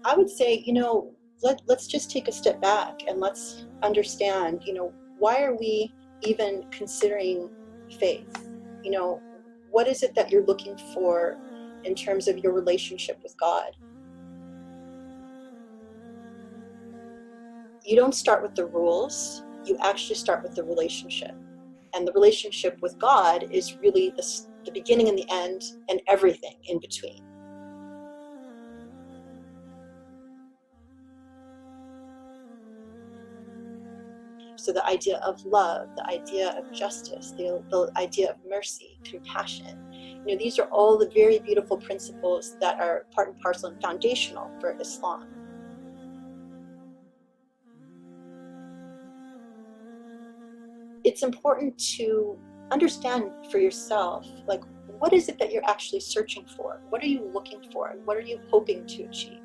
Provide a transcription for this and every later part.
I would say, let's just take a step back and let's understand, why are we even considering faith? What is it that you're looking for in terms of your relationship with God? You don't start with the rules, you actually start with the relationship. And the relationship with God is really the beginning and the end and everything in between. So the idea of love, the idea of justice, the idea of mercy, compassion, these are all the very beautiful principles that are part and parcel and foundational for Islam. It's important to understand for yourself, like, what is it that you're actually searching for? What are you looking for? And what are you hoping to achieve?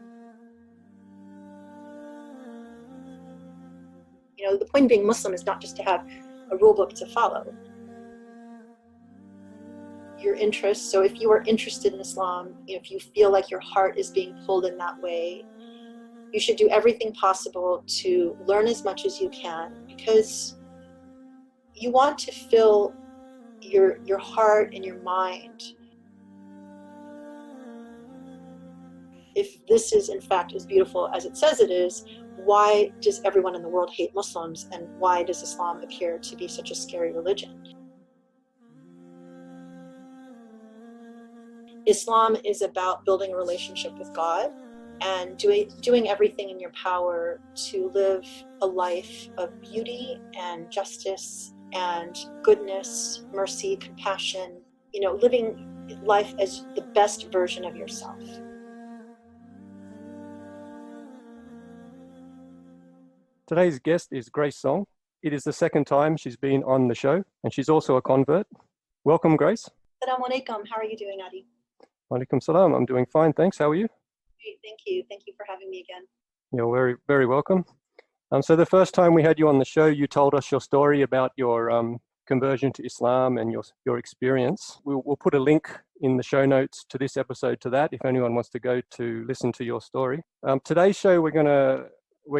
The point of being Muslim is not just to have a rule book to follow. Your interests, so if you are interested in Islam, if you feel like your heart is being pulled in that way, you should do everything possible to learn as much as you can, because you want to fill your heart and your mind. If this is in fact as beautiful as it says it is, why does everyone in the world hate Muslims, and why does Islam appear to be such a scary religion? Islam is about building a relationship with God and doing everything in your power to live a life of beauty and justice and goodness, mercy, compassion, living life as the best version of yourself. Today's guest is Grace Song. It is the second time she's been on the show, and she's also a convert. Welcome, Grace. Assalamu alaikum. How are you doing, Adee? Walaikum salam. I'm doing fine, thanks. How are you? Great, thank you. Thank you for having me again. You're very, very welcome. So the first time we had you on the show, you told us your story about your conversion to Islam and your experience. We'll put a link in the show notes to this episode to that, if anyone wants to go to listen to your story. Today's show, we're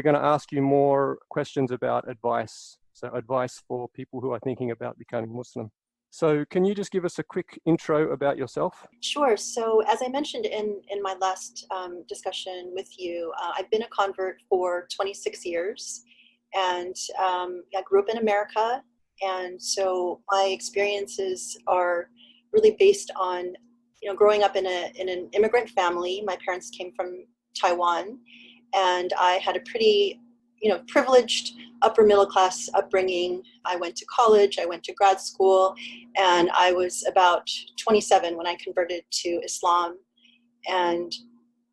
gonna ask you more questions about advice. So advice for people who are thinking about becoming Muslim. So can you just give us a quick intro about yourself? Sure. So as I mentioned in my last discussion with you, I've been a convert for 26 years, and I grew up in America. And so my experiences are really based on, growing up in an immigrant family. My parents came from Taiwan, and I had a pretty, privileged upper middle class upbringing. I went to college, I went to grad school, and I was about 27 when I converted to Islam. And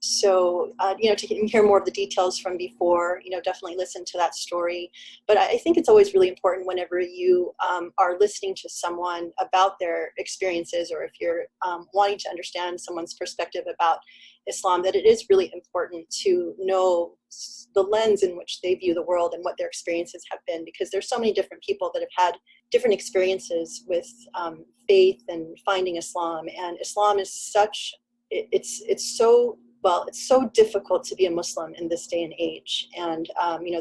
so, to hear more of the details from before, definitely listen to that story. But I think it's always really important whenever you are listening to someone about their experiences, or if you're wanting to understand someone's perspective about Islam, that it is really important to know the lens in which they view the world and what their experiences have been, because there's so many different people that have had different experiences with faith and finding Islam. And Islam is such, it's so difficult to be a Muslim in this day and age. And,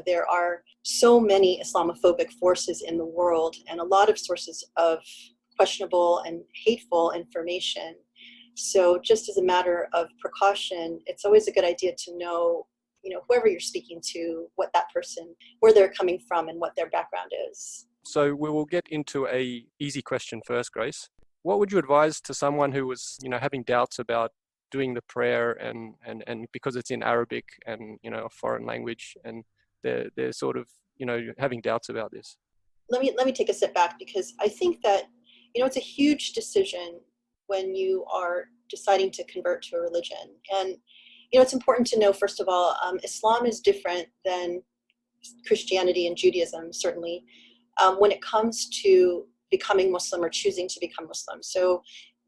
there are so many Islamophobic forces in the world, and a lot of sources of questionable and hateful information. So just as a matter of precaution, it's always a good idea to know, whoever you're speaking to, what that person, where they're coming from and what their background is. So we will get into a easy question first, Grace. What would you advise to someone who was, having doubts about doing the prayer and because it's in Arabic and, a foreign language, and they're sort of, having doubts about this? Let me take a step back, because I think that, it's a huge decision when you are deciding to convert to a religion. And, it's important to know, first of all, Islam is different than Christianity and Judaism, certainly, when it comes to becoming Muslim or choosing to become Muslim. So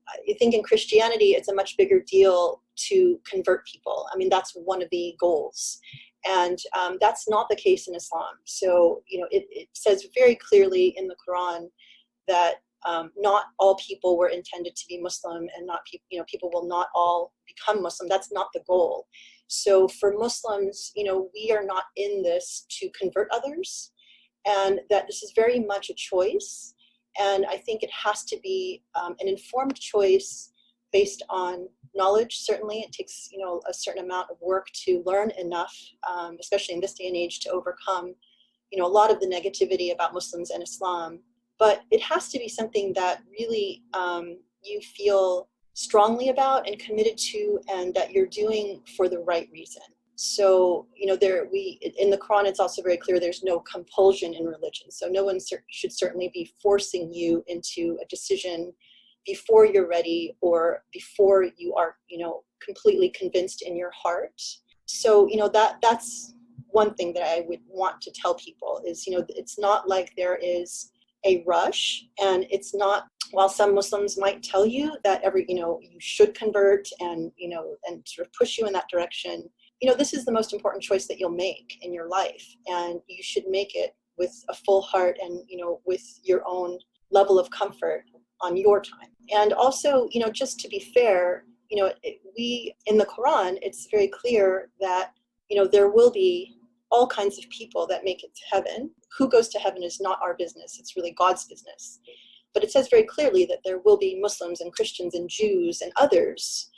I think in Christianity, it's a much bigger deal to convert people. I mean, that's one of the goals. And that's not the case in Islam. So, it says very clearly in the Quran that not all people were intended to be Muslim, and not people will not all become Muslim. That's not the goal. So for Muslims, we are not in this to convert others, and that this is very much a choice. And I think it has to be an informed choice based on knowledge. Certainly, it takes a certain amount of work to learn enough, especially in this day and age, to overcome a lot of the negativity about Muslims and Islam. But it has to be something that really you feel strongly about and committed to, and that you're doing for the right reason. So, in the Quran, it's also very clear there's no compulsion in religion. So no one should certainly be forcing you into a decision before you're ready or before you are, completely convinced in your heart. So, that's one thing that I would want to tell people is, it's not like there is a rush, and it's not, while some Muslims might tell you that you should convert and, and sort of push you in that direction, this is the most important choice that you'll make in your life, and you should make it with a full heart and, with your own level of comfort on your time. And also, just to be fair, we, in the Quran, it's very clear that, there will be all kinds of people that make it to heaven. Who goes to heaven is not our business. It's really God's business. But it says very clearly that there will be Muslims and Christians and Jews and others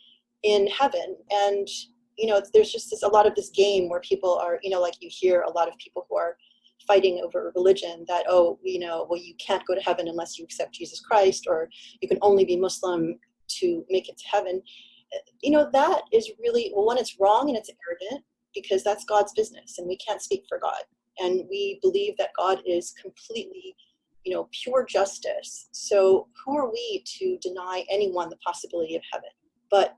in heaven. And, there's just a lot of this game where people are, like you hear a lot of people who are fighting over religion that, well, you can't go to heaven unless you accept Jesus Christ, or you can only be Muslim to make it to heaven. That is really, well, one, it's wrong and it's arrogant, because that's God's business and we can't speak for God. And we believe that God is completely, pure justice. So who are we to deny anyone the possibility of heaven? But,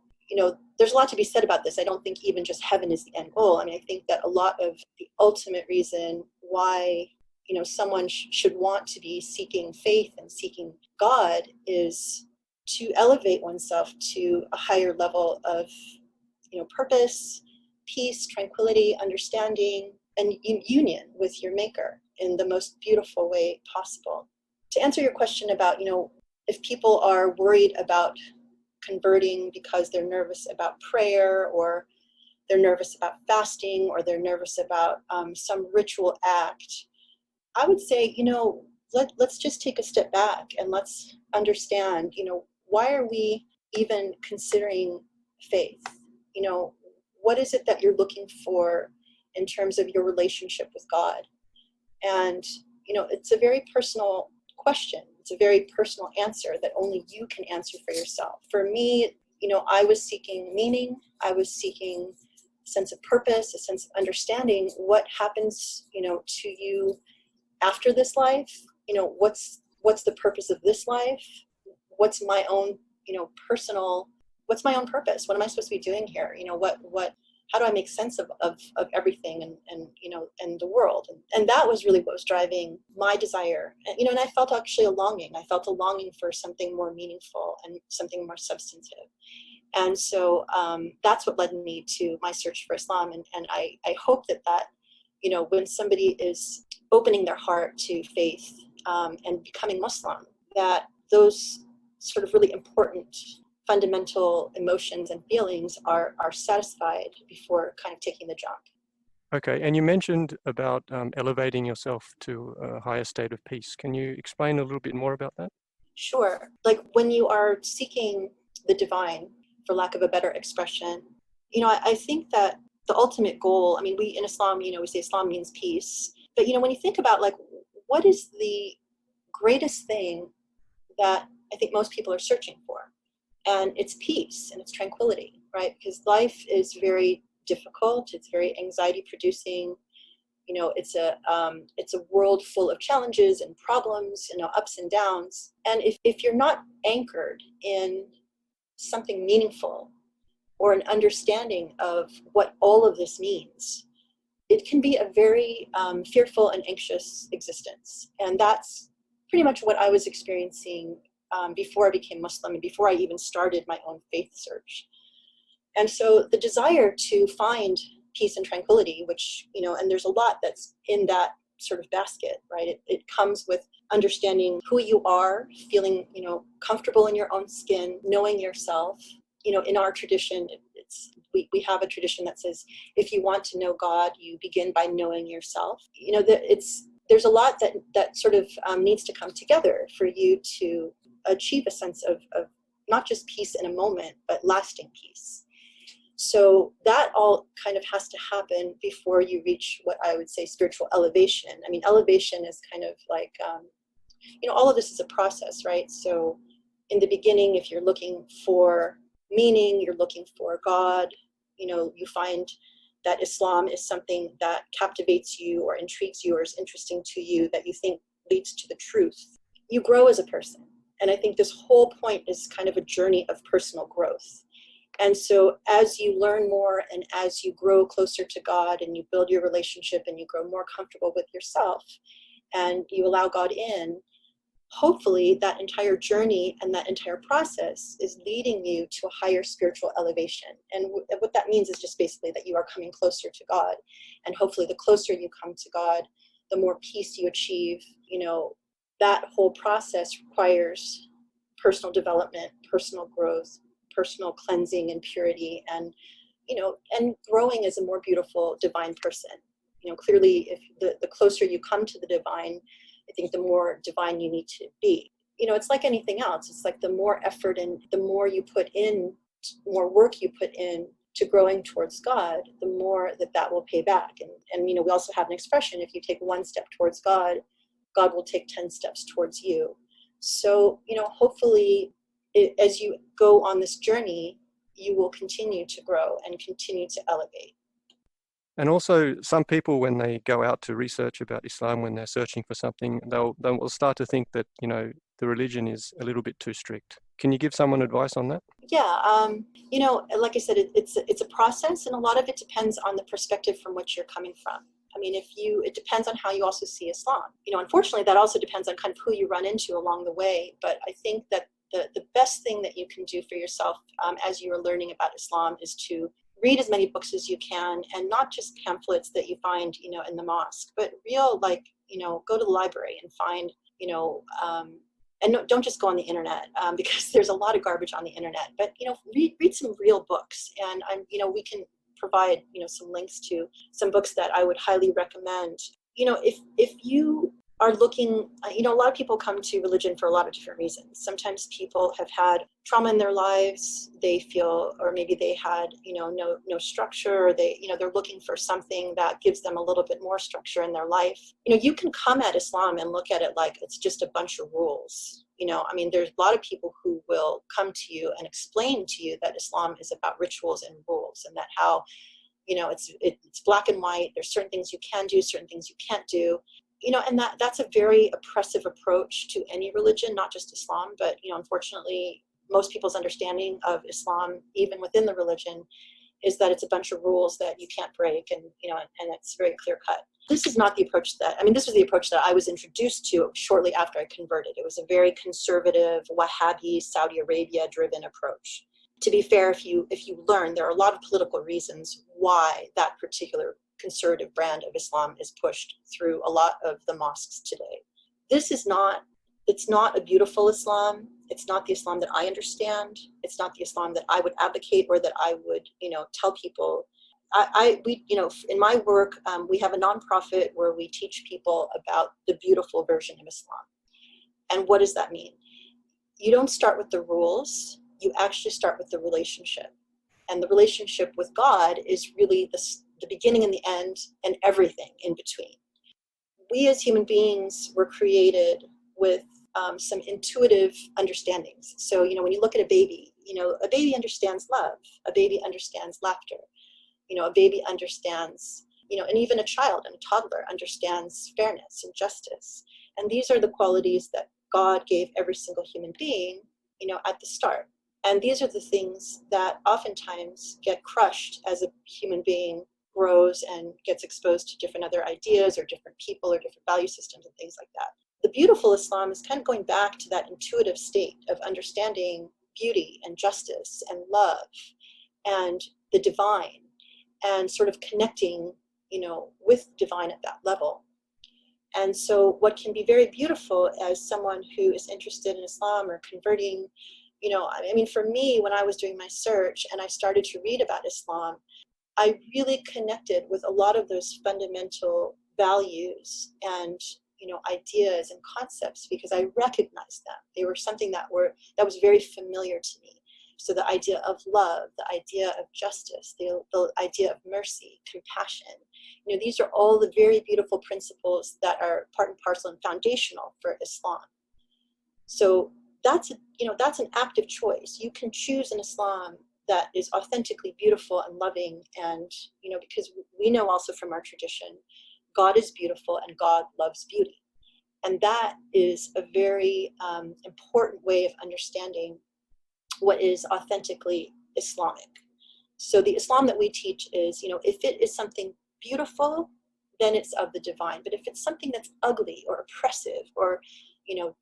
there's a lot to be said about this. I don't think even just heaven is the end goal. I mean, I think that a lot of the ultimate reason why, someone should want to be seeking faith and seeking God is to elevate oneself to a higher level of, purpose, peace, tranquility, understanding, and union with your maker in the most beautiful way possible. To answer your question about, if people are worried about converting because they're nervous about prayer, or they're nervous about fasting, or they're nervous about some ritual act, I would say, let's just take a step back and let's understand, why are we even considering faith? What is it that you're looking for in terms of your relationship with God? And, it's a very personal question. It's a very personal answer that only you can answer for yourself. For me, I was seeking meaning. I was seeking a sense of purpose, a sense of understanding what happens, to you after this life. What's the purpose of this life? What's my own, what's my own purpose? What am I supposed to be doing here? How do I make sense of everything and the world? And that was really what was driving my desire. And I felt actually a longing. I felt a longing for something more meaningful and something more substantive. And so that's what led me to my search for Islam. And I hope that, when somebody is opening their heart to faith and becoming Muslim, that those sort of really important fundamental emotions and feelings are satisfied before kind of taking the jump. Okay, and you mentioned about elevating yourself to a higher state of peace. Can you explain a little bit more about that? Sure. Like when you are seeking the divine, for lack of a better expression, I think that the ultimate goal, we in Islam, we say Islam means peace. But, when you think about what is the greatest thing that I think most people are searching for? And it's peace and it's tranquility, right? Because life is very difficult. It's very anxiety producing. It's a world full of challenges and problems, ups and downs. And if you're not anchored in something meaningful or an understanding of what all of this means, it can be a very fearful and anxious existence. And that's pretty much what I was experiencing before I became Muslim and before I even started my own faith search. And so the desire to find peace and tranquility, which, and there's a lot that's in that sort of basket, right? It comes with understanding who you are, feeling, comfortable in your own skin, knowing yourself. In our tradition, we have a tradition that says, if you want to know God, you begin by knowing yourself. There's a lot that sort of needs to come together for you to achieve a sense of not just peace in a moment, but lasting peace. So that all kind of has to happen before you reach what I would say spiritual elevation. I mean, elevation is kind of like, all of this is a process, right? So in the beginning, if you're looking for meaning, you're looking for God, you find that Islam is something that captivates you or intrigues you or is interesting to you, that you think leads to the truth. You grow as a person. And I think this whole point is kind of a journey of personal growth. And so as you learn more and as you grow closer to God and you build your relationship and you grow more comfortable with yourself and you allow God in, hopefully that entire journey and that entire process is leading you to a higher spiritual elevation. And what that means is just basically that you are coming closer to God. And hopefully the closer you come to God, the more peace you achieve. That whole process requires personal development, personal growth, personal cleansing and purity, and growing as a more beautiful divine person. Clearly, if the closer you come to the divine, I think the more divine you need to be. It's like anything else. It's like the more effort and the more you put in, more work you put in to growing towards God, the more that will pay back. And we also have an expression: if you take one step towards God, God will take 10 steps towards you. So hopefully, as you go on this journey, you will continue to grow and continue to elevate. And also, some people, when they go out to research about Islam, when they're searching for something, they'll start to think that, the religion is a little bit too strict. Can you give someone advice on that? Yeah, like I said, it's a process, and a lot of it depends on the perspective from which you're coming from. I mean, it depends on how you also see Islam. Unfortunately, that also depends on kind of who you run into along the way. But I think that the best thing that you can do for yourself as you are learning about Islam is to read as many books as you can, and not just pamphlets that you find, in the mosque, but real, go to the library and find, and don't just go on the internet because there's a lot of garbage on the internet, but, read some real books. And we can provide, some links to some books that I would highly recommend. If you are looking, a lot of people come to religion for a lot of different reasons. Sometimes people have had trauma in their lives. They feel, or maybe they had, no structure. Or they're looking for something that gives them a little bit more structure in their life. You can come at Islam and look at it like it's just a bunch of rules. There's a lot of people who will come to you and explain to you that Islam is about rituals and rules, and that how, it's black and white. There's certain things you can do, certain things you can't do. And that's a very oppressive approach to any religion, not just Islam, but, unfortunately, most people's understanding of Islam, even within the religion, is that it's a bunch of rules that you can't break, and, and it's very clear cut. This is not the approach this was the approach that I was introduced to shortly after I converted. It was a very conservative, Wahhabi, Saudi Arabia driven approach. To be fair, if you learn, there are a lot of political reasons why that particular conservative brand of Islam is pushed through a lot of the mosques today. It's not a beautiful Islam. It's not the Islam that I understand. It's not the Islam that I would advocate or that I would, tell people. In my work, we have a nonprofit where we teach people about the beautiful version of Islam. And what does that mean? You don't start with the rules. You actually start with the relationship. And the relationship with God is really the beginning and the end and everything in between. We as human beings were created with some intuitive understandings. So, when you look at a baby understands love. A baby understands laughter. A baby understands, and even a child and a toddler understands fairness and justice. And these are the qualities that God gave every single human being, at the start. And these are the things that oftentimes get crushed as a human being grows and gets exposed to different other ideas or different people or different value systems and things like that. The beautiful Islam is kind of going back to that intuitive state of understanding beauty and justice and love and the divine, and sort of connecting, with divine at that level. And so what can be very beautiful as someone who is interested in Islam or converting, I mean, for me, when I was doing my search and I started to read about Islam, I really connected with a lot of those fundamental values and ideas and concepts because I recognized them. They were something that was very familiar to me. So the idea of love, the idea of justice, the idea of mercy, compassion, these are all the very beautiful principles that are part and parcel and foundational for Islam. So that's an active choice. You can choose an Islam that is authentically beautiful and loving, and because we know also from our tradition, God is beautiful and God loves beauty, and that is a very important way of understanding what is authentically Islamic. So the Islam that we teach is, if it is something beautiful, then it's of the divine. But if it's something that's ugly or oppressive or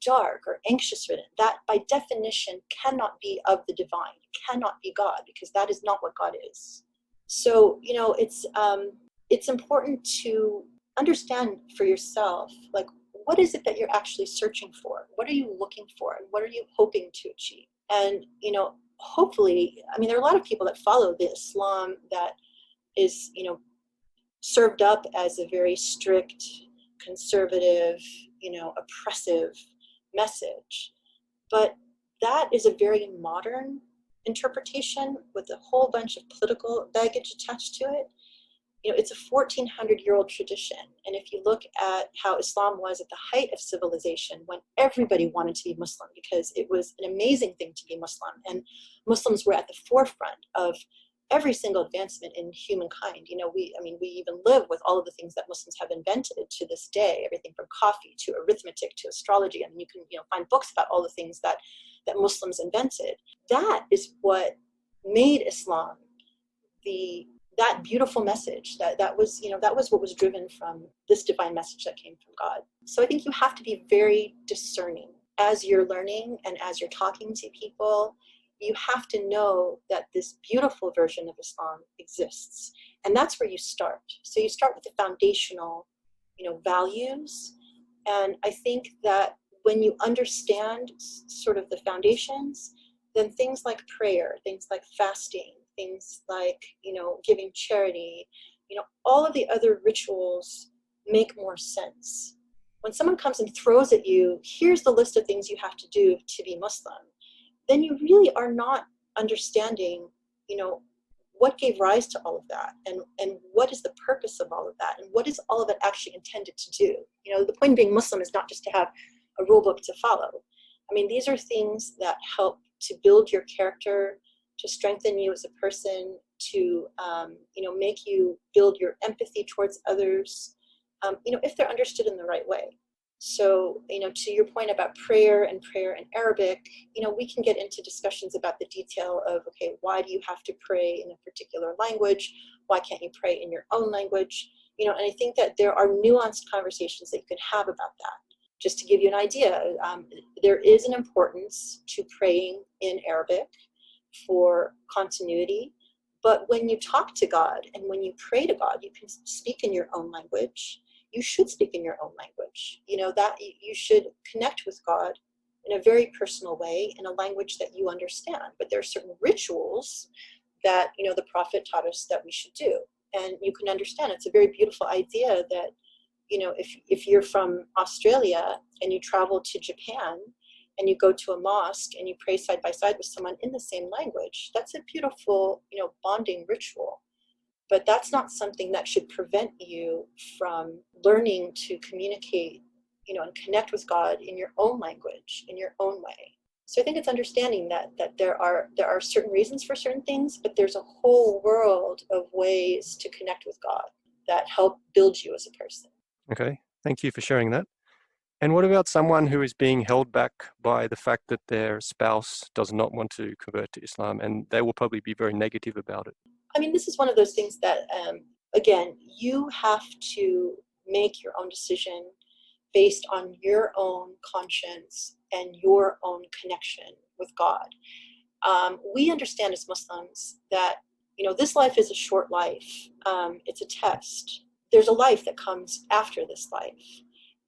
dark or anxious ridden, that by definition cannot be of the divine. It cannot be God, because that is not what God is. So, it's important to understand for yourself, like, what is it that you're actually searching for? What are you looking for? And what are you hoping to achieve? And, hopefully, I mean, there are a lot of people that follow the Islam that is, served up as a very strict, conservative, oppressive message. But that is a very modern interpretation with a whole bunch of political baggage attached to it. It's a 1400-year-old tradition. And if you look at how Islam was at the height of civilization, when everybody wanted to be Muslim, because it was an amazing thing to be Muslim, and Muslims were at the forefront of every single advancement in humankind. We even live with all of the things that Muslims have invented to this day, everything from coffee to arithmetic to astrology. I mean, you can find books about all the things that Muslims invented. That is what made Islam that beautiful message. That was what was driven from this divine message that came from God. So I think you have to be very discerning as you're learning and as you're talking to people. You have to know that this beautiful version of Islam exists. And that's where you start. So you start with the foundational, values. And I think that when you understand sort of the foundations, then things like prayer, things like fasting, things like, giving charity, all of the other rituals make more sense. When someone comes and throws at you, here's the list of things you have to do to be Muslim, then you really are not understanding, what gave rise to all of that, and what is the purpose of all of that, and what is all of it actually intended to do. The point of being Muslim is not just to have a rule book to follow. I mean, these are things that help to build your character, to strengthen you as a person, to make you build your empathy towards others, if they're understood in the right way. So, to your point about prayer in Arabic, we can get into discussions about the detail of, okay, why do you have to pray in a particular language? Why can't you pray in your own language? And I think that there are nuanced conversations that you can have about that. Just to give you an idea, there is an importance to praying in Arabic for continuity. But when you talk to God and when you pray to God, you can speak in your own language. You should speak in your own language. That you should connect with God in a very personal way, in a language that you understand. But there are certain rituals that, the Prophet taught us that we should do. And you can understand, it's a very beautiful idea that, if you're from Australia and you travel to Japan and you go to a mosque and you pray side by side with someone in the same language, that's a beautiful, bonding ritual. But that's not something that should prevent you from learning to communicate, and connect with God in your own language, in your own way. So I think it's understanding that there are certain reasons for certain things, but there's a whole world of ways to connect with God that help build you as a person. Okay, thank you for sharing that. And what about someone who is being held back by the fact that their spouse does not want to convert to Islam, and they will probably be very negative about it? I mean, this is one of those things that, again, you have to make your own decision based on your own conscience and your own connection with God. We understand as Muslims that, this life is a short life. It's a test. There's a life that comes after this life.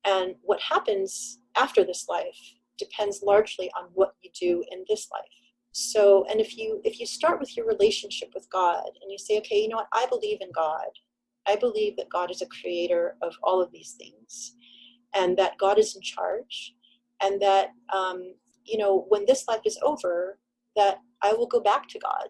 And what happens after this life depends largely on what you do in this life. So, and if you start with your relationship with God and you say, okay, you know what, I believe in God. I believe that God is a creator of all of these things, and that God is in charge, and that, when this life is over, that I will go back to God,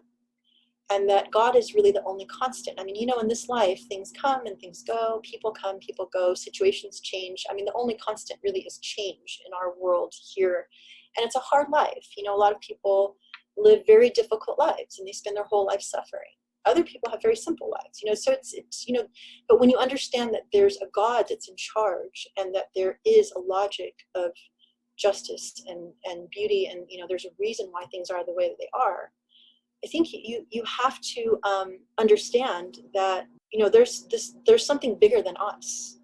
and that God is really the only constant. I mean, in this life, things come and things go, people come, people go, situations change. I mean, the only constant really is change in our world here. And it's a hard life. A lot of people live very difficult lives and they spend their whole life suffering. Other people have very simple lives, so it's but when you understand that there's a God that's in charge and that there is a logic of justice and beauty, and, there's a reason why things are the way that they are, I think you have to understand that, there's something bigger than us.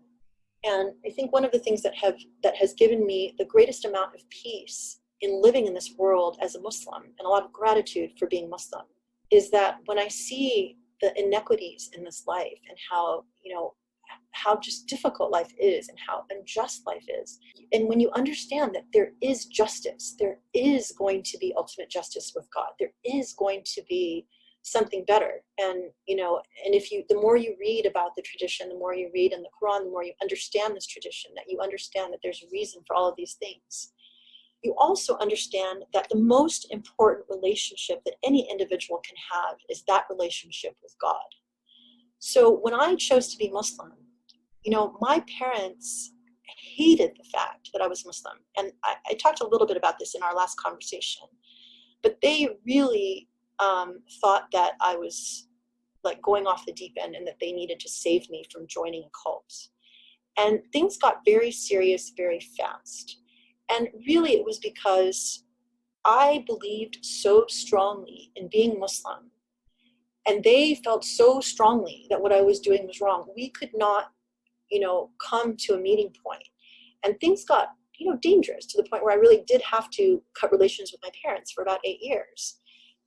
And I think one of the things that has given me the greatest amount of peace in living in this world as a Muslim, and a lot of gratitude for being Muslim, is that when I see the inequities in this life and how just difficult life is and how unjust life is, and when you understand that there is justice, there is going to be ultimate justice with God, there is going to be something better. And the more you read about the tradition, the more you read in the Quran, the more you understand this tradition, that you understand that there's a reason for all of these things. You also understand that the most important relationship that any individual can have is that relationship with God. So when I chose to be Muslim, my parents hated the fact that I was Muslim. And I talked a little bit about this in our last conversation, but they really thought that I was like going off the deep end and that they needed to save me from joining a cult. And things got very serious very fast. And really it was because I believed so strongly in being Muslim, and they felt so strongly that what I was doing was wrong. We could not, come to a meeting point. And things got, dangerous to the point where I really did have to cut relations with my parents for about 8 years.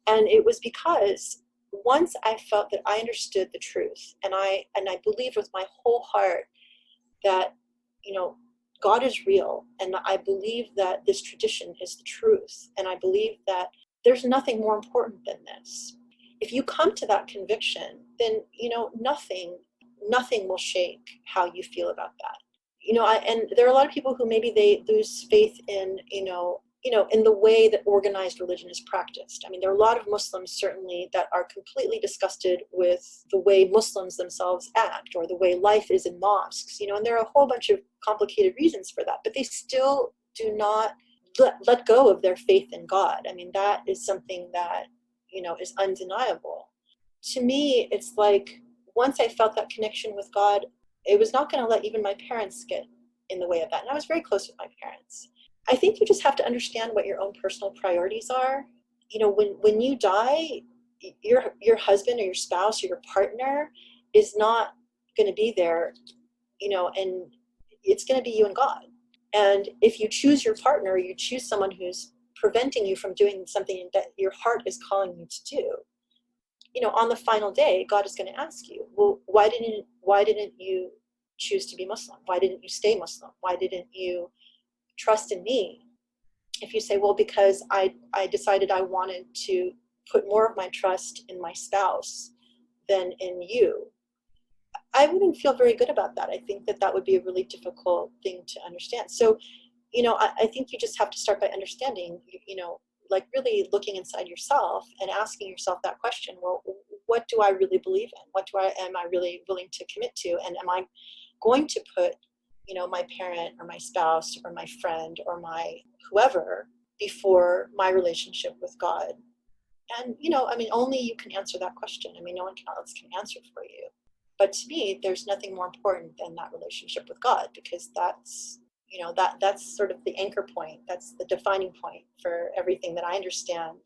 And it was because once I felt that I understood the truth, and I believed with my whole heart that, God is real, and I believe that this tradition is the truth, and I believe that there's nothing more important than this. If you come to that conviction, then, nothing will shake how you feel about that. And there are a lot of people who maybe they lose faith in, in the way that organized religion is practiced. I mean, there are a lot of Muslims certainly that are completely disgusted with the way Muslims themselves act, or the way life is in mosques, and there are a whole bunch of complicated reasons for that, but they still do not let go of their faith in God. I mean, that is something that, is undeniable. To me, it's like, once I felt that connection with God, it was not going to let even my parents get in the way of that. And I was very close with my parents. I think you just have to understand what your own personal priorities are. When you die, your husband or your spouse or your partner is not going to be there, and it's going to be you and God. And if you choose your partner, or you choose someone who's preventing you from doing something that your heart is calling you to do, on the final day, God is going to ask you, well, why didn't you choose to be Muslim? Why didn't you stay Muslim? Why didn't you trust in me? If you say, well, because I decided I wanted to put more of my trust in my spouse than in you, I wouldn't feel very good about that. I think that would be a really difficult thing to understand. So, I think you just have to start by understanding, like really looking inside yourself and asking yourself that question. Well, what do I really believe in? What am I really willing to commit to? And am I going to put, my parent or my spouse or my friend or my whoever before my relationship with God? And, only you can answer that question. I mean, no one else can answer for you. But to me, there's nothing more important than that relationship with God, because that's, that's sort of the anchor point. That's the defining point for everything that I understand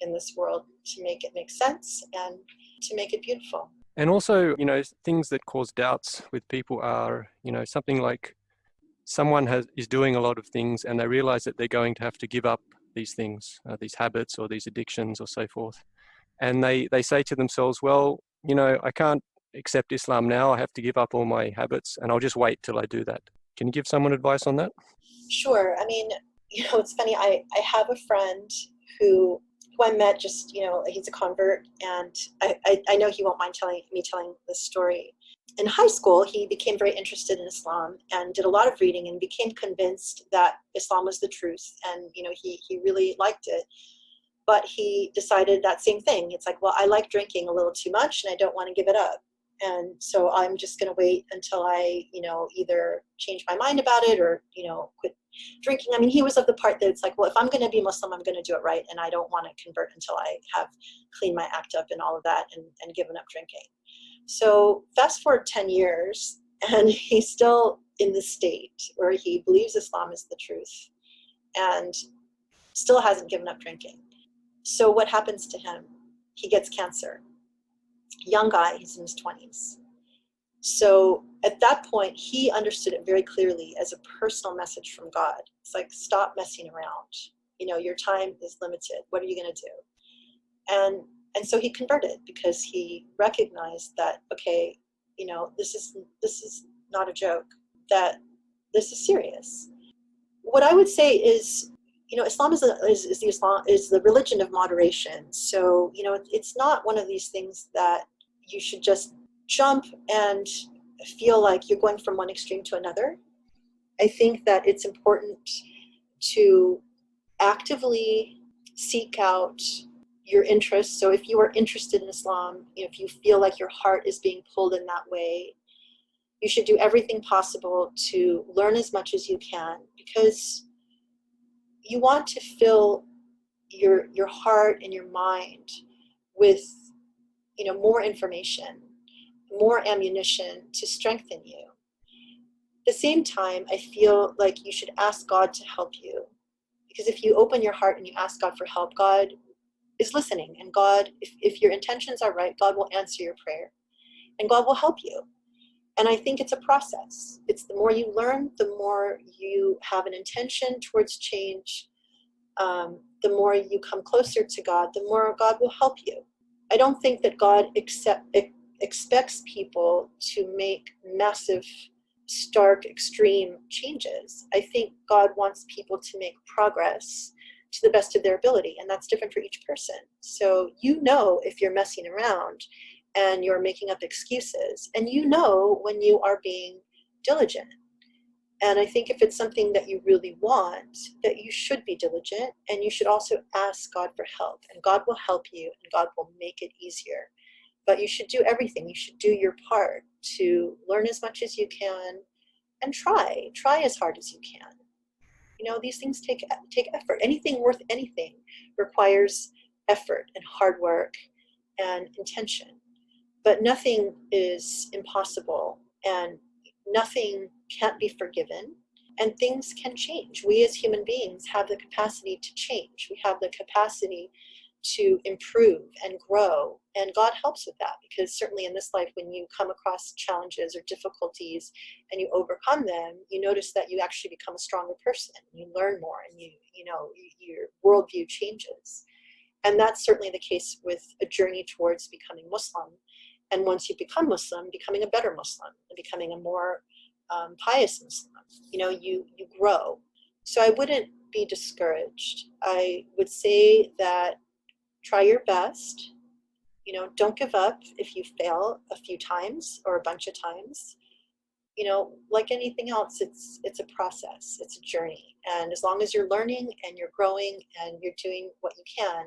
in this world, to make it make sense and to make it beautiful. And also, things that cause doubts with people are, something like someone is doing a lot of things and they realize that they're going to have to give up these things, these habits or these addictions or so forth. And they say to themselves, well, I can't accept Islam now. I have to give up all my habits and I'll just wait till I do that. Can you give someone advice on that? Sure. I mean, It's funny. I have a friend who I met just, he's a convert, and I know he won't mind telling this story. In high school, he became very interested in Islam and did a lot of reading and became convinced that Islam was the truth. And, he really liked it. But he decided that same thing. It's like, well, I like drinking a little too much and I don't want to give it up. And so I'm just going to wait until I, either change my mind about it or, quit drinking. I mean, he was of the part that it's like, well, if I'm going to be Muslim, I'm going to do it right. And I don't want to convert until I have cleaned my act up and all of that and given up drinking. So fast forward 10 years and he's still in the state where he believes Islam is the truth and still hasn't given up drinking. So what happens to him? He gets cancer. Young guy, he's in his 20s. So at that point, he understood it very clearly as a personal message from God. It's like, stop messing around. Your time is limited. What are you going to do? And so he converted because he recognized that, okay, this is not a joke, that this is serious. What I would say is, Islam is the religion of moderation. So, it's not one of these things that you should just jump and feel like you're going from one extreme to another. I think that it's important to actively seek out your interests. So if you are interested in Islam, if you feel like your heart is being pulled in that way, you should do everything possible to learn as much as you can, because you want to fill your heart and your mind with more information, more ammunition to strengthen you. At the same time, I feel like you should ask God to help you, because if you open your heart and you ask God for help, God is listening, and God, if your intentions are right, God will answer your prayer and God will help you. And I think it's a process. It's the more you learn, the more you have an intention towards change, the more you come closer to God, the more God will help you. I don't think that God expects people to make massive, stark, extreme changes. I think God wants people to make progress to the best of their ability, and that's different for each person. So if you're messing around and you're making up excuses, and when you are being diligent. And I think if it's something that you really want, that you should be diligent, and you should also ask God for help, and God will help you and God will make it easier. But you should do everything. You should do your part to learn as much as you can and try as hard as you can. These things take effort. Anything worth anything requires effort and hard work and intention. But nothing is impossible, and nothing can't be forgiven, and things can change. We as human beings have the capacity to change. We have the capacity to improve and grow, and God helps with that, because certainly in this life, when you come across challenges or difficulties and you overcome them, you notice that you actually become a stronger person. You learn more, and your worldview changes. And that's certainly the case with a journey towards becoming Muslim. And once you become Muslim, becoming a better Muslim and becoming a more pious Muslim, you grow. So I wouldn't be discouraged. I would say that try your best. Don't give up if you fail a few times or a bunch of times. Like anything else, it's a process, it's a journey. And as long as you're learning and you're growing and you're doing what you can,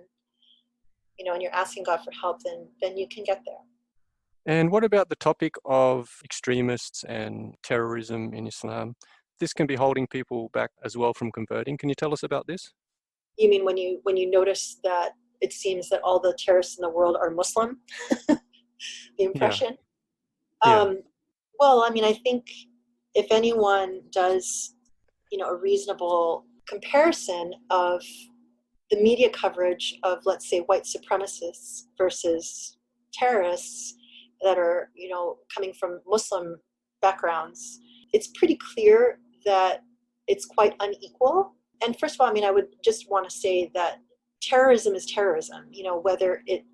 and you're asking God for help, then you can get there. And what about the topic of extremists and terrorism in Islam? This can be holding people back as well from converting. Can you tell us about this? You mean when you notice that it seems that all the terrorists in the world are Muslim? The impression? Yeah. Well, I think if anyone does, a reasonable comparison of the media coverage of, let's say, white supremacists versus terrorists that are, coming from Muslim backgrounds, it's pretty clear that it's quite unequal. And first of all, I would just want to say that terrorism is terrorism, whether it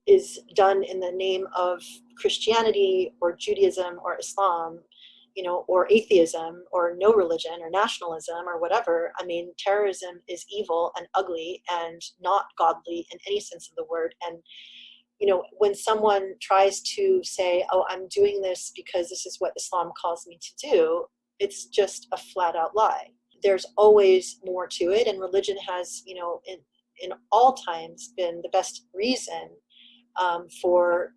is done in the name of Christianity or Judaism or Islam. or atheism or no religion or nationalism or whatever. I mean, terrorism is evil and ugly and not godly in any sense of the word. And, when someone tries to say, oh, I'm doing this because this is what Islam calls me to do, it's just a flat out lie. There's always more to it. And religion has, in all times been the best reason for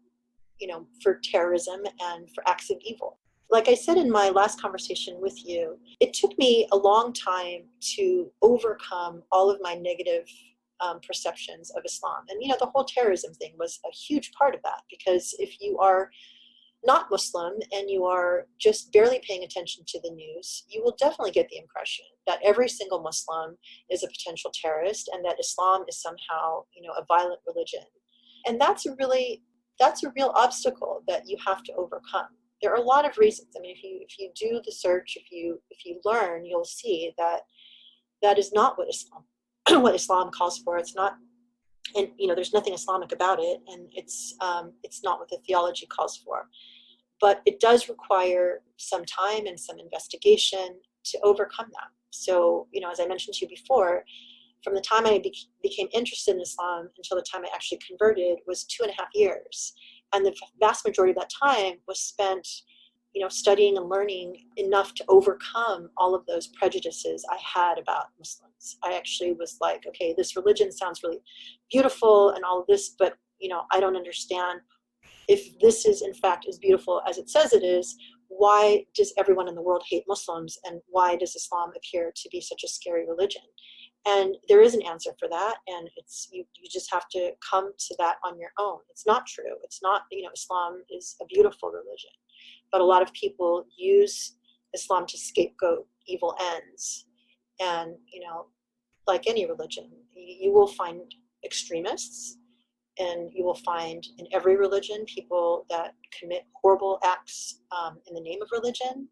terrorism and for acts of evil. Like I said in my last conversation with you, it took me a long time to overcome all of my negative perceptions of Islam. And, the whole terrorism thing was a huge part of that, because if you are not Muslim and you are just barely paying attention to the news, you will definitely get the impression that every single Muslim is a potential terrorist and that Islam is somehow, a violent religion. And that's a real obstacle that you have to overcome. There are a lot of reasons. I mean, if you do the search, if you learn, you'll see that that is not what Islam calls for. It's not, and there's nothing Islamic about it, and it's not what the theology calls for. But it does require some time and some investigation to overcome that. So, as I mentioned to you before, from the time I became interested in Islam until the time I actually converted was 2.5 years. And the vast majority of that time was spent, studying and learning enough to overcome all of those prejudices I had about Muslims. I actually was like, okay, this religion sounds really beautiful and all of this, but, I don't understand. If this is in fact as beautiful as it says it is, why does everyone in the world hate Muslims? And why does Islam appear to be such a scary religion? And there is an answer for that, and it's you just have to come to that on your own. It's not true. It's not, Islam is a beautiful religion, but a lot of people use Islam to scapegoat evil ends. And, like any religion, you will find extremists, and you will find in every religion people that commit horrible acts in the name of religion.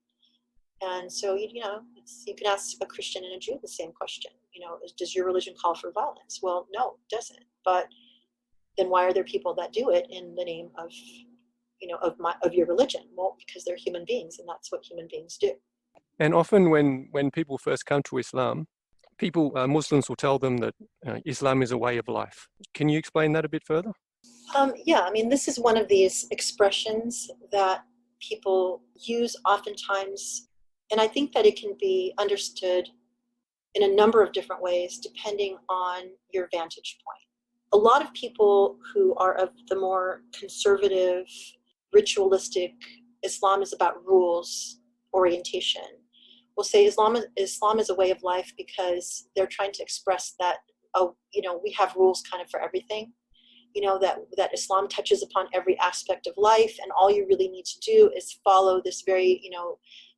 And so, you can ask a Christian and a Jew the same question. Does your religion call for violence? Well, no, it doesn't. But then why are there people that do it in the name of, of your religion? Well, because they're human beings, and that's what human beings do. And often when people first come to Islam, Muslims will tell them that Islam is a way of life. Can you explain that a bit further? Yeah, I mean, this is one of these expressions that people use oftentimes, and I think that it can be understood in a number of different ways depending on your vantage point. A lot of people who are of the more conservative, ritualistic, Islam is about rules orientation, will say Islam is a way of life because they're trying to express that, we have rules kind of for everything. That Islam touches upon every aspect of life, and all you really need to do is follow this very,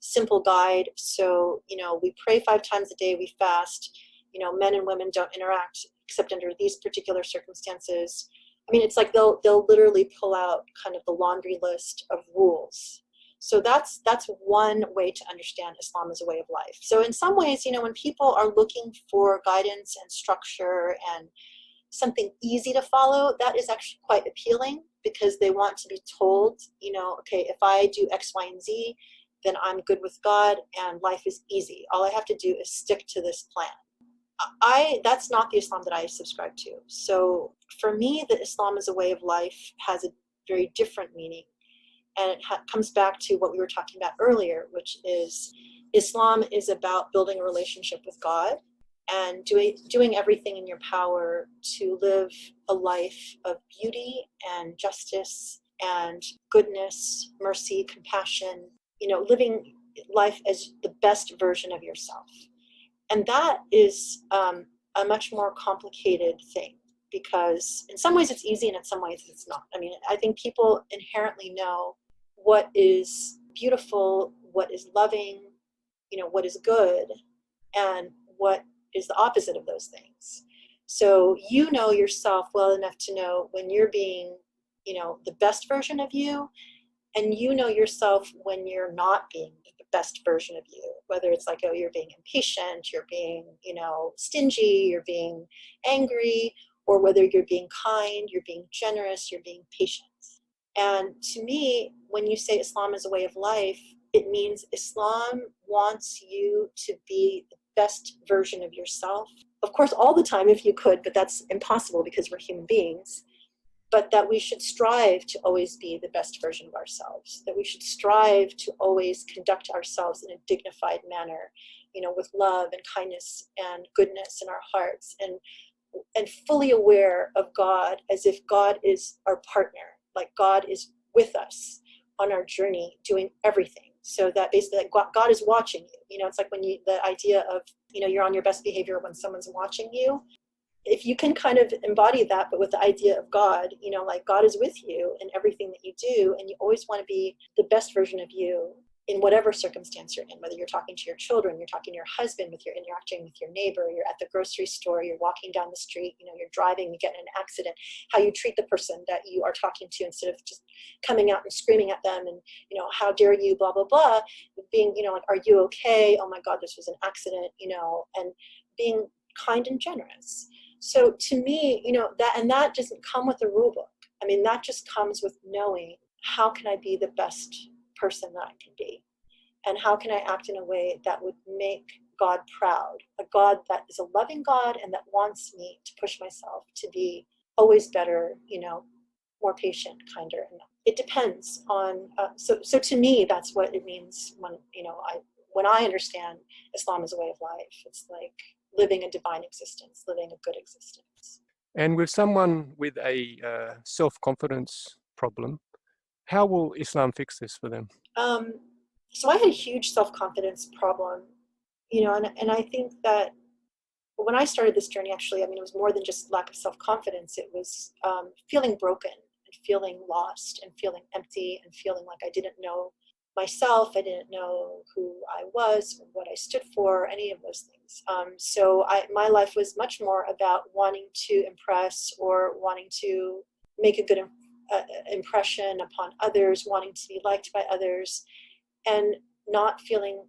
simple guide. So, we pray 5 times a day, we fast, men and women don't interact except under these particular circumstances. I mean, it's like they'll literally pull out kind of the laundry list of rules. So that's one way to understand Islam as a way of life. So in some ways, when people are looking for guidance and structure and something easy to follow, that is actually quite appealing, because they want to be told, okay, if I do X, Y, and Z, then I'm good with God and life is easy. All I have to do is stick to this plan. That's not the Islam that I subscribe to. So for me, the Islam as a way of life has a very different meaning. And it comes back to what we were talking about earlier, which is Islam is about building a relationship with God and doing everything in your power to live a life of beauty and justice and goodness, mercy, compassion, living life as the best version of yourself. And that is a much more complicated thing, because in some ways it's easy and in some ways it's not. I mean, I think people inherently know what is beautiful, what is loving, what is good, and what is the opposite of those things. So you know yourself well enough to know when you're being, the best version of you, and you know yourself when you're not being the best version of you, whether it's like, oh, you're being impatient, you're being, stingy, you're being angry, or whether you're being kind, you're being generous, you're being patient. And to me, when you say Islam is a way of life, It means Islam wants you to be the best version of yourself. Of course, all the time if you could, but that's impossible because we're human beings. But that we should strive to always be the best version of ourselves, that we should strive to always conduct ourselves in a dignified manner, with love and kindness and goodness in our hearts, and fully aware of God as if God is our partner, like God is with us on our journey doing everything. So that basically like God is watching you. It's like when the idea of, you're on your best behavior when someone's watching you. If you can kind of embody that, but with the idea of God, like God is with you in everything that you do, and you always want to be the best version of you in whatever circumstance you're in, whether you're talking to your children, you're talking to your husband, you're interacting with your neighbor, you're at the grocery store, you're walking down the street, you're driving, you get in an accident, how you treat the person that you are talking to instead of just coming out and screaming at them and, how dare you, blah, blah, blah, being, like, are you okay? Oh my God, this was an accident, and being kind and generous. So to me, that doesn't come with a rule book. I mean, that just comes with knowing how can I be the best person that I can be? And how can I act in a way that would make God proud? A God that is a loving God and that wants me to push myself to be always better, more patient, kinder. And it depends on, so to me, that's what it means when I understand Islam as a way of life. It's like living a divine existence, living a good existence. And with someone with a self-confidence problem, how will Islam fix this for them? So I had a huge self-confidence problem, and I think that when I started this journey, actually, I mean, it was more than just lack of self-confidence. It was feeling broken and feeling lost and feeling empty and feeling like I didn't know myself. I didn't know who I was, what I stood for, any of those things. So my life was much more about wanting to impress or wanting to make a good impression upon others, wanting to be liked by others, and not feeling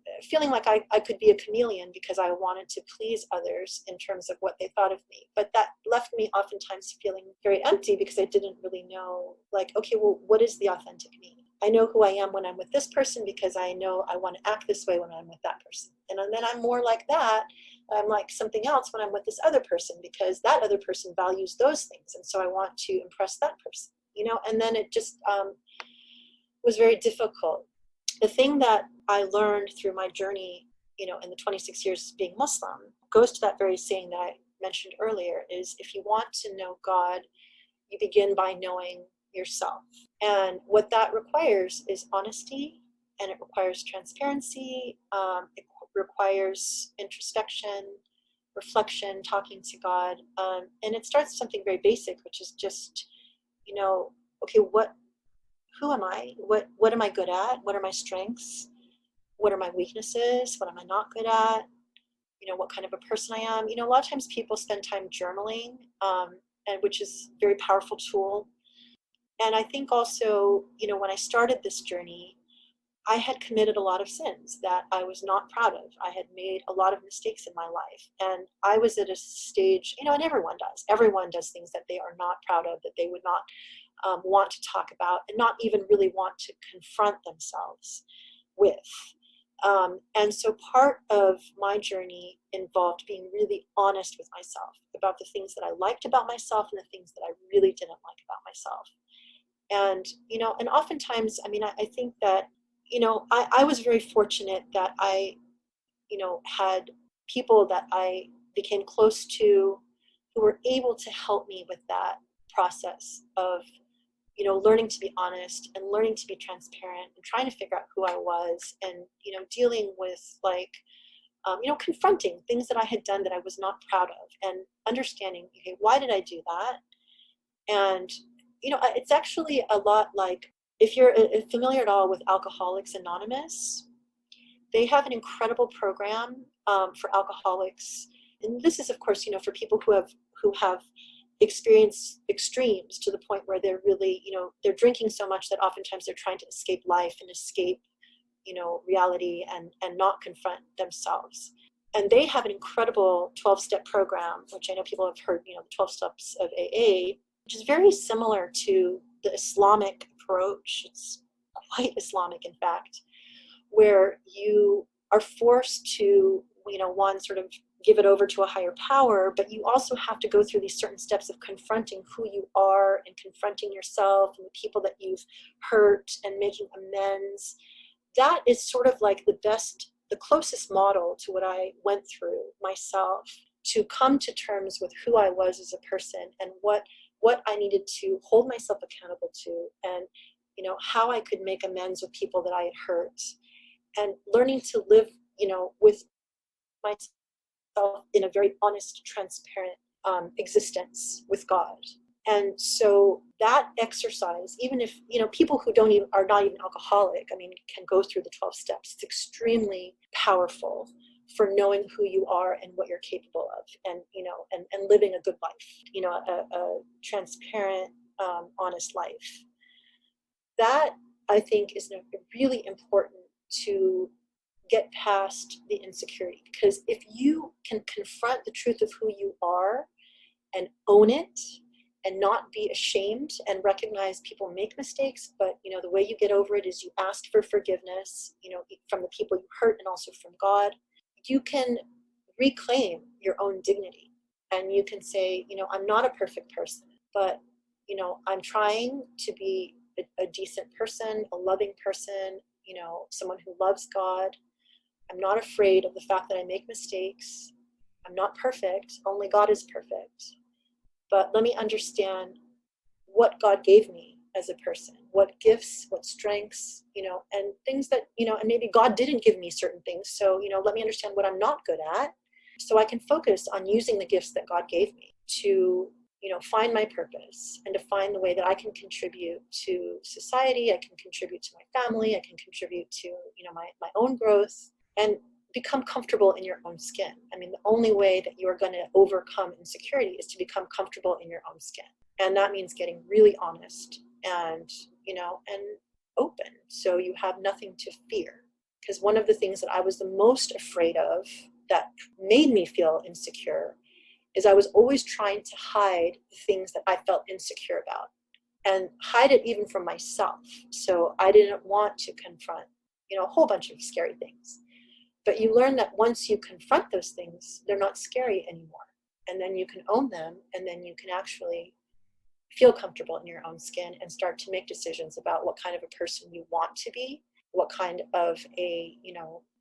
like I could be a chameleon because I wanted to please others in terms of what they thought of me. But that left me oftentimes feeling very empty because I didn't really know, like, okay, well, what is the authentic me? I know who I am when I'm with this person because I know I want to act this way when I'm with that person. And then I'm more like that. I'm like something else when I'm with this other person because that other person values those things. And so I want to impress that person, and then it just was very difficult. The thing that I learned through my journey, in the 26 years being Muslim, goes to that very saying that I mentioned earlier, is if you want to know God, you begin by knowing yourself. And what that requires is honesty, and it requires transparency, it requires introspection, reflection, talking to God. And it starts with something very basic, which is just, okay, who am I? What am I good at? What are my strengths? What are my weaknesses? What am I not good at? What kind of a person I am? A lot of times people spend time journaling, and which is a very powerful tool. And I think also, when I started this journey, I had committed a lot of sins that I was not proud of. I had made a lot of mistakes in my life. And I was at a stage, and everyone does. Everyone does things that they are not proud of, that they would not want to talk about and not even really want to confront themselves with. And so part of my journey involved being really honest with myself about the things that I liked about myself and the things that I really didn't like about myself. And, and oftentimes, I mean, I think that, I was very fortunate that I, had people that I became close to who were able to help me with that process of, learning to be honest and learning to be transparent and trying to figure out who I was and, dealing with confronting things that I had done that I was not proud of and understanding, okay, why did I do that? And, it's actually a lot like, if you're familiar at all with Alcoholics Anonymous, they have an incredible program for alcoholics. And this is, of course, for people who have experienced extremes to the point where they're really, they're drinking so much that oftentimes they're trying to escape life and escape, reality and not confront themselves. And they have an incredible 12-step program, which I know people have heard, the 12 steps of AA, which is very similar to the Islamic approach. It's quite Islamic, in fact, where you are forced to, one, sort of give it over to a higher power, but you also have to go through these certain steps of confronting who you are and confronting yourself and the people that you've hurt and making amends. That is sort of like the closest model to what I went through myself, to come to terms with who I was as a person and what I needed to hold myself accountable to, and how I could make amends with people that I had hurt, and learning to live with myself in a very honest, transparent existence with God. And so that exercise, even if people who are not even alcoholic, can go through the 12 steps. It's extremely powerful for knowing who you are and what you're capable of, and and living a good life, a transparent, honest life. That, I think, is really important to get past the insecurity, because if you can confront the truth of who you are and own it and not be ashamed and recognize people make mistakes, but the way you get over it is you ask for forgiveness, from the people you hurt and also from God. You can reclaim your own dignity, and you can say, I'm not a perfect person, but I'm trying to be a decent person, a loving person, someone who loves God. I'm not afraid of the fact that I make mistakes. I'm not perfect. Only God is perfect. But let me understand what God gave me as a person, what gifts, what strengths, and things that, and maybe God didn't give me certain things. So, let me understand what I'm not good at, so I can focus on using the gifts that God gave me to, find my purpose and to find the way that I can contribute to society. I can contribute to my family. I can contribute to, my own growth, and become comfortable in your own skin. The only way that you are going to overcome insecurity is to become comfortable in your own skin. And that means getting really honest and, and open, so you have nothing to fear. Because one of the things that I was the most afraid of, that made me feel insecure, is I was always trying to hide the things that I felt insecure about, and hide it even from myself. So I didn't want to confront, a whole bunch of scary things. But you learn that once you confront those things, they're not scary anymore. And then you can own them, and then you can actually feel comfortable in your own skin and start to make decisions about what kind of a person you want to be, what kind of a,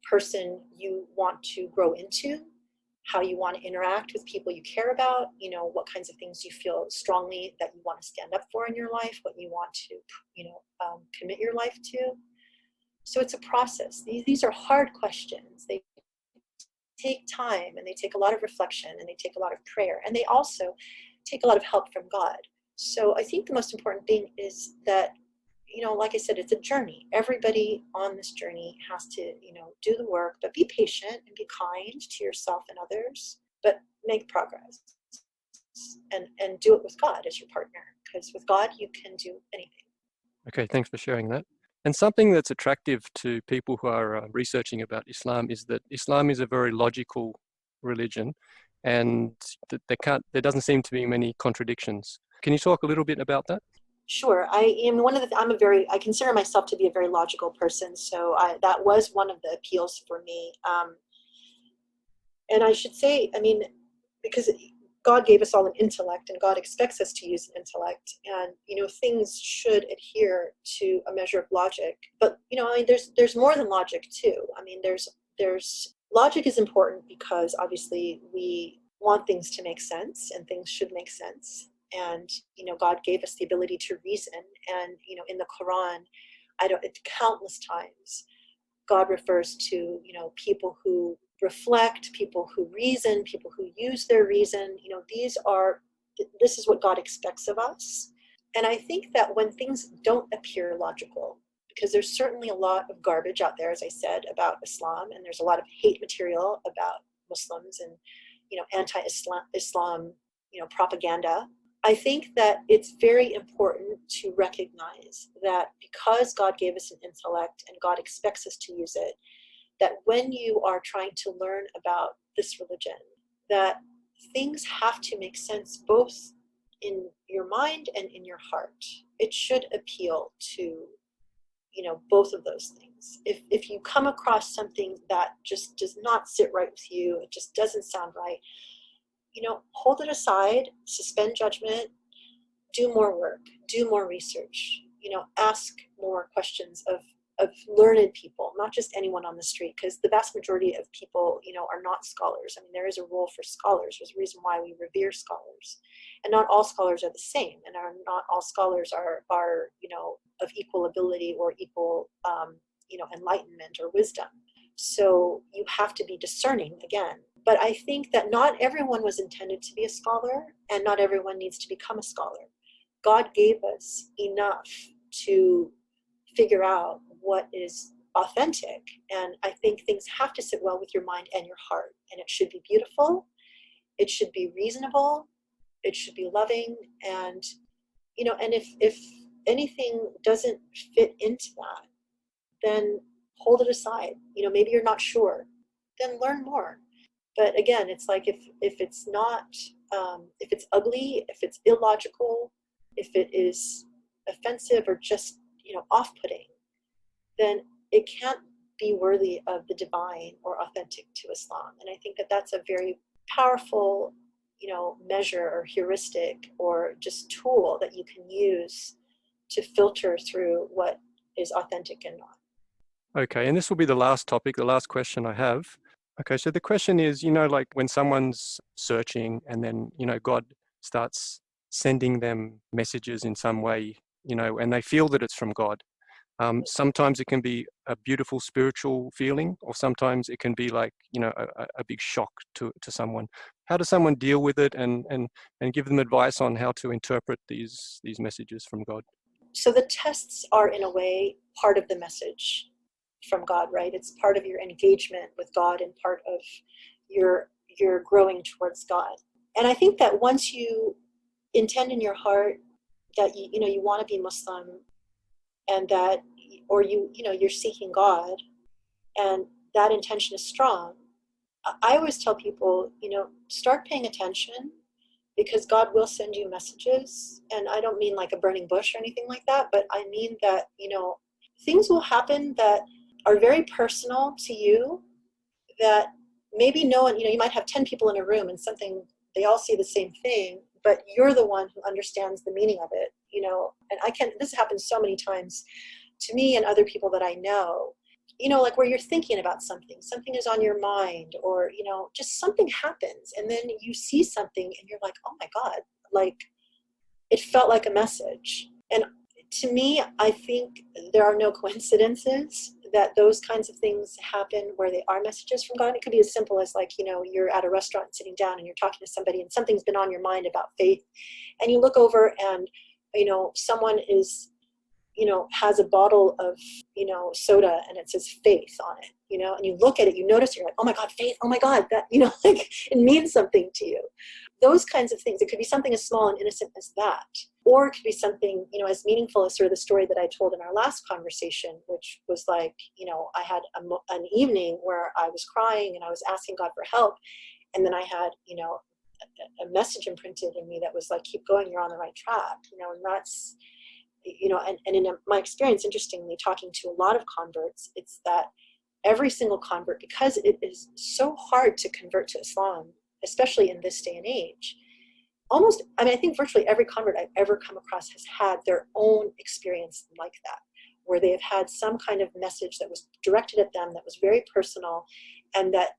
person you want to grow into, how you want to interact with people you care about, what kinds of things you feel strongly that you want to stand up for in your life, what you want to, commit your life to. So it's a process. These are hard questions. They take time, and they take a lot of reflection, and they take a lot of prayer, and they also take a lot of help from God. So I think the most important thing is that, like I said, it's a journey. Everybody on this journey has to, do the work, but be patient and be kind to yourself and others, but make progress, and do it with God as your partner, because with God, you can do anything. Okay, thanks for sharing that. And something that's attractive to people who are researching about Islam is that Islam is a very logical religion, and there doesn't seem to be many contradictions. Can you talk a little bit about that? Sure. I consider myself to be a very logical person. So that was one of the appeals for me. And I should say, because God gave us all an intellect, and God expects us to use an intellect, and things should adhere to a measure of logic. But there's more than logic too. There's logic is important because obviously we want things to make sense, and things should make sense. And God gave us the ability to reason, and in the Quran, countless times, God refers to people who reflect, people who reason, people who use their reason. This is what God expects of us. And I think that when things don't appear logical, because there's certainly a lot of garbage out there, as I said, about Islam, and there's a lot of hate material about Muslims, and anti-Islam propaganda. I think that it's very important to recognize that because God gave us an intellect and God expects us to use it, that when you are trying to learn about this religion, that things have to make sense both in your mind and in your heart. It should appeal to both of those things. If you come across something that just does not sit right with you, it just doesn't sound right, hold it aside, suspend judgment, do more work, do more research, ask more questions of learned people, not just anyone on the street, because the vast majority of people, are not scholars. I mean, there is a role for scholars. There's a reason why we revere scholars. And not all scholars are the same, and not all scholars are of equal ability or equal, enlightenment or wisdom. So you have to be discerning again. But I think that not everyone was intended to be a scholar, and not everyone needs to become a scholar. God gave us enough to figure out what is authentic. And I think things have to sit well with your mind and your heart. And it should be beautiful. It should be reasonable. It should be loving. And, and if anything doesn't fit into that, then hold it aside. Maybe you're not sure, then learn more. But again, it's like if it's not, if it's ugly, if it's illogical, if it is offensive or just, off-putting, then it can't be worthy of the divine or authentic to Islam. And I think that that's a very powerful, measure or heuristic or just tool that you can use to filter through what is authentic and not. Okay, and this will be the last topic, the last question I have. Okay, so the question is, like when someone's searching and then, God starts sending them messages in some way, and they feel that it's from God. Sometimes it can be a beautiful spiritual feeling, or sometimes it can be like, a big shock to someone. How does someone deal with it and give them advice on how to interpret these messages from God? So the tests are, in a way, part of the message from God, right? It's part of your engagement with God and part of your growing towards God. And I think that once you intend in your heart that you want to be Muslim, and that, or you're seeking God, and that intention is strong, I always tell people, start paying attention, because God will send you messages. And I don't mean like a burning bush or anything like that, but I mean that, things will happen that are very personal to you, that maybe no one, you might have 10 people in a room and they all see the same thing, but you're the one who understands the meaning of it, and this happens so many times to me and other people that I know, like where you're thinking about something is on your mind, or, just something happens, and then you see something and you're like, oh my God, like it felt like a message. And to me, I think there are no coincidences that those kinds of things happen where they are messages from God. It could be as simple as like, you're at a restaurant sitting down and you're talking to somebody and something's been on your mind about faith, and you look over and, someone is, has a bottle of, soda and it says faith on it, and you look at it, you notice, you're like, oh my God, faith, oh my God, that, like it means something to you. Those kinds of things. It could be something as small and innocent as that. Or it could be something, as meaningful as sort of the story that I told in our last conversation, which was like, I had an evening where I was crying and I was asking God for help. And then I had, a message imprinted in me that was like, keep going, you're on the right track, and that's, and in my experience, interestingly, talking to a lot of converts, it's that every single convert, because it is so hard to convert to Islam, especially in this day and age, I think virtually every convert I've ever come across has had their own experience like that, where they have had some kind of message that was directed at them, that was very personal, and that,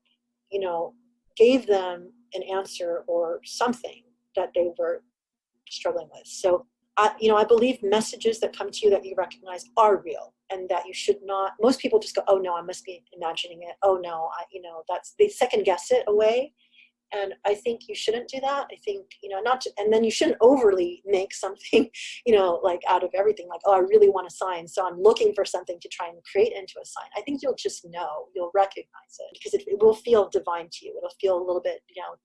gave them an answer or something that they were struggling with. So, I believe messages that come to you that you recognize are real, and that you should not, most people just go, oh no, I must be imagining it. Oh no, they second guess it away. And I think you shouldn't do that. I think, and then you shouldn't overly make something, like out of everything, like, oh, I really want a sign, so I'm looking for something to try and create into a sign. I think you'll just know, you'll recognize it, because it will feel divine to you. It'll feel a little bit,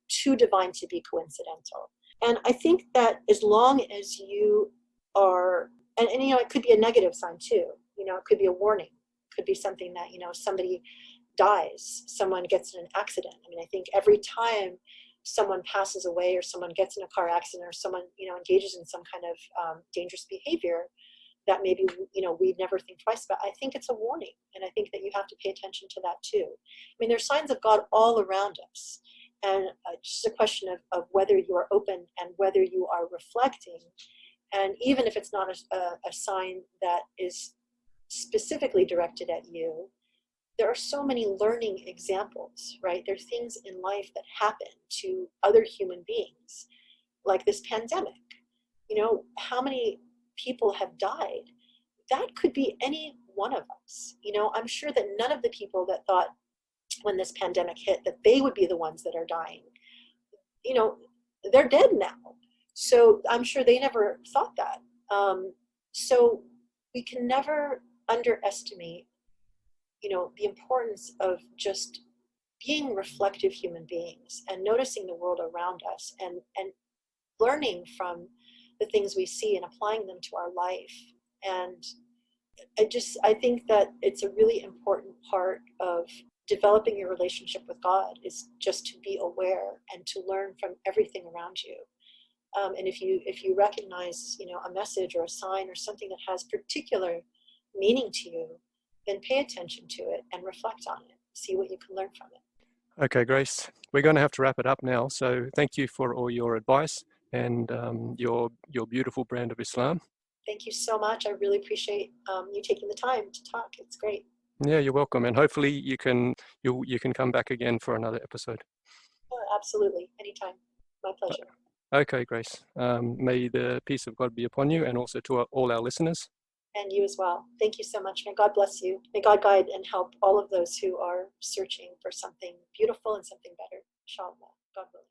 too divine to be coincidental. And I think that as long as you are, and it could be a negative sign too, it could be a warning, it could be something that, somebody dies, someone gets in an accident. I mean, I think every time someone passes away, or someone gets in a car accident, or someone, engages in some kind of dangerous behavior, that maybe, we'd never think twice about. I think it's a warning, and I think that you have to pay attention to that too. I mean, there's signs of God all around us, and just a question of whether you are open and whether you are reflecting. And even if it's not a sign that is specifically directed at you, there are so many learning examples, right? There are things in life that happen to other human beings, like this pandemic. How many people have died? That could be any one of us. I'm sure that none of the people that thought when this pandemic hit that they would be the ones that are dying, they're dead now. So I'm sure they never thought that. So we can never underestimate the importance of just being reflective human beings and noticing the world around us and learning from the things we see and applying them to our life. And I think that it's a really important part of developing your relationship with God is just to be aware and to learn from everything around you. And if you recognize, a message or a sign or something that has particular meaning to you, then pay attention to it and reflect on it. See what you can learn from it. Okay, Grace, we're going to have to wrap it up now. So thank you for all your advice and your beautiful brand of Islam. Thank you so much. I really appreciate you taking the time to talk. It's great. Yeah, you're welcome. And hopefully you can come back again for another episode. Oh, absolutely. Anytime. My pleasure. Okay, Grace. May the peace of God be upon you and also to all our listeners. And you as well. Thank you so much. May God bless you. May God guide and help all of those who are searching for something beautiful and something better. Inshallah. God willing.